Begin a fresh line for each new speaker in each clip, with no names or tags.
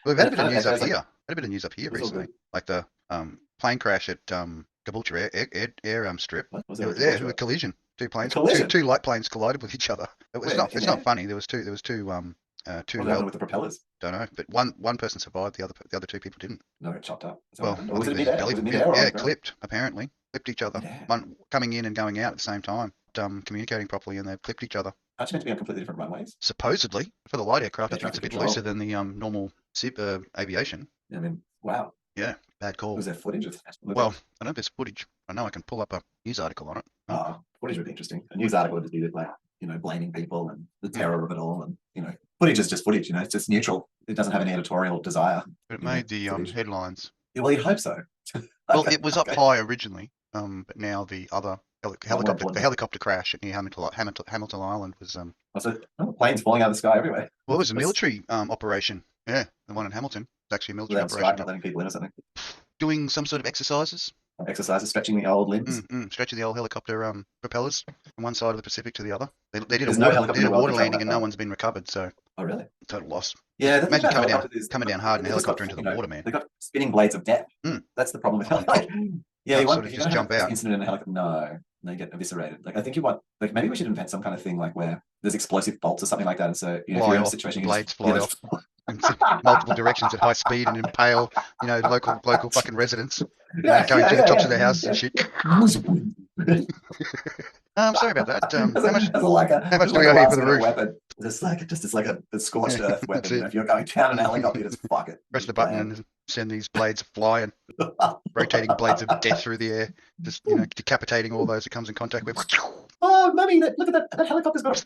We've
And
had a
it
bit of
kind of
news up
echoes like
here. Had a bit of news up here
it was all
recently,
good.
like the plane crash at Caboolture Air Strip.
What was
It
there a
was, yeah, a
Caboolture?
collision. Two
A
planes,
collision?
two light planes collided with each other.
Where? In
It's not
there?
funny. There was
What
two
happened with the propellers?
don't know, but one person survived. The other two people didn't.
No, it chopped up. Is that what
Well,
happened? Or
I
was
think
it
it was his
mid-air?
belly.
Was it
Yeah,
mid-air or on
yeah,
the
it
ground?
clipped. Apparently, clipped each
Oh,
other.
mid-air.
One coming in and going out at the same time, communicating properly, and they clipped each other.
Aren't you meant to be on completely different runways?
Supposedly, for the light aircraft, I
Air
think it's a
traffic
bit looser
control.
than the normal aviation.
I mean, wow.
Yeah, bad call.
Was there footage of that? Look
Well,
at
I don't know if there's footage. I know I can pull up a news article on it. Oh,
footage would be interesting. A news article would just be like, blaming people and the
mm.
terror of it all. And, footage is just footage, it's just neutral. It doesn't have any editorial desire.
But it made the
Footage.
headlines.
Yeah, well, you'd hope so.
Well,
Okay,
it was up
okay.
high originally, but now the other
More
helicopter
importantly.
helicopter crash near Hamilton Island was
Also, planes falling out of the sky everywhere.
well, it was a military operation. Yeah, the one in Hamilton. It's actually a military
Without strike,
operation.
not letting people in or something.
Doing some sort of exercises.
Exercises, stretching the old limbs.
Stretching the old helicopter propellers from one side of the Pacific to the other. They did
There's
a
no
water,
helicopter
did
in
a
the world
water
that travel
landing
that
and no
far.
one's been recovered. So
Oh, really?
total loss.
Yeah, the thing
Imagine
about helicopters is
coming down hard in a
they've just
helicopter
got,
into the water, man.
they've got spinning blades of death.
Mm.
That's the problem with like, yeah,
Can't
you want
sort of
if you're
just
gonna
jump
have
out.
an incident in a helicopter, no, you get eviscerated. Like I think you want like maybe we should invent some kind of thing like where there's explosive bolts or something like that, and so if you're in a situation,
blades fly off in multiple directions at high speed and impale, local fucking residents, going through the tops of their houses and shit. Sorry about that. How much do we owe here for the roof?
Weapon. It's like a scorched earth weapon. If you're going down in a helicopter, you just fuck it.
Press the button and send these blades flying, rotating blades of death through the air, just decapitating all those it comes in contact with.
Oh, mummy, look at that helicopter's got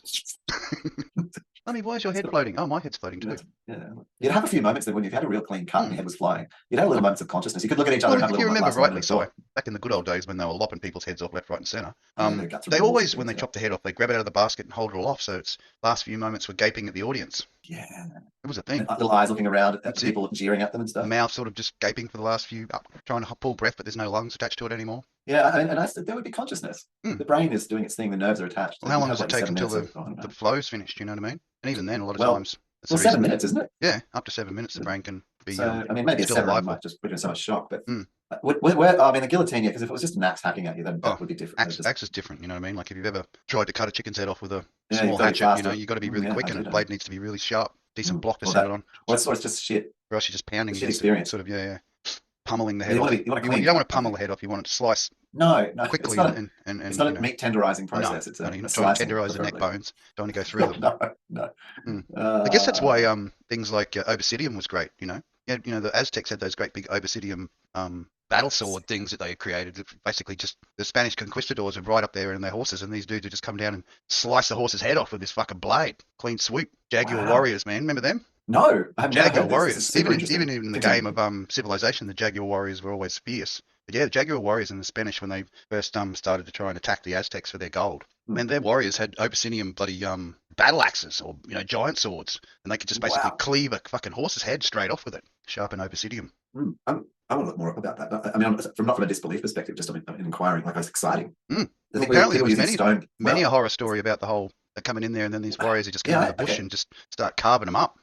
Mummy, why is your head floating? Oh, my head's floating too.
Yeah. You'd have a few moments then when you've had a real clean cut and your head was flying. You'd have little moments of consciousnly. You could look at each other and have a
If you
little
remember
last
rightly,
moment
so back in the good old days when they were lopping people's heads off left, right, and centre,
they
always, when they chop the head off, they grab it out of the basket and hold it all off. So its last few moments were gaping at the audience.
Yeah.
It was a thing.
And little eyes looking around at people jeering at them and stuff.
The mouth sort of just gaping for the last few, trying to pull breath, but there's no lungs attached to it anymore.
Yeah, and there would be consciousness. The brain is doing its thing. The nerves are attached.
Well, how long does it take until the flow's finished? You know what I mean? And even then, a lot of times.
Well, 7 minutes, isn't it?
Yeah, up to 7 minutes, the brain can be.
So, I mean, maybe
still
a 7
alive.
might just put you in so much shock. But I mean, the guillotine, because if it was just an axe hacking at you, then that would be different.
Axe is different, you know what I mean? Like if you've ever tried to cut a chicken's head off with a small hatchet, you've got to be really quick, and the blade needs to be really sharp, decent block to set it on.
Or it's just shit.
Or else you're just pounding.
Shit experience.
Sort of, pummeling the head off. You don't want to pummel the head off. You want it to slice.
No,
quickly.
It's not a meat tenderizing process.
No, you're not trying to tenderize the neck bones. Don't want to go through them.
No.
I guess that's why things like obsidian was great. The Aztecs had those great big obsidian battle sword things that they created. Basically, just the Spanish conquistadors would ride up there in their horses, and these dudes would just come down and slice the horse's head off with this fucking blade. Clean sweep. Jaguar warriors, man. Remember them?
No,
Jaguar warriors. Even in the game of Civilization, the Jaguar warriors were always fierce. But yeah, the Jaguar warriors in the Spanish, when they first started to try and attack the Aztecs for their gold, man, their warriors had obsidian bloody battle axes or giant swords, and they could just basically cleave a fucking horse's head straight off with it. Sharpen obsidian.
I want to look more up about that. But, I mean, not from a disbelief perspective, just inquiring. Like, it's exciting.
Apparently, there was many a horror story about the whole coming in there, and then these warriors are just going in the bush and just start carving them up.